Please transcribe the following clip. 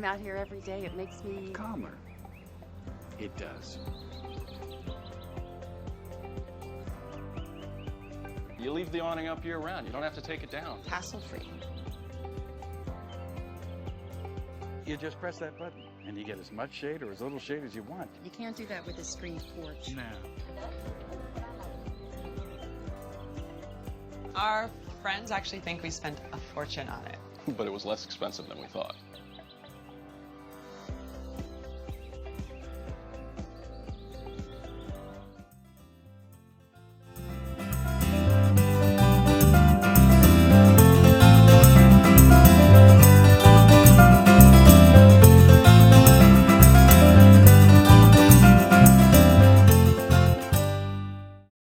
I'm out here every day. It makes me calmer. It does. You leave the awning up year-round. You don't have to take it down. hassle-free. You just press that button, and you get as much shade or as little shade as you want. You can't do that with a screened porch. No. Our friends actually think we spent a fortune on it. But it was less expensive than we thought.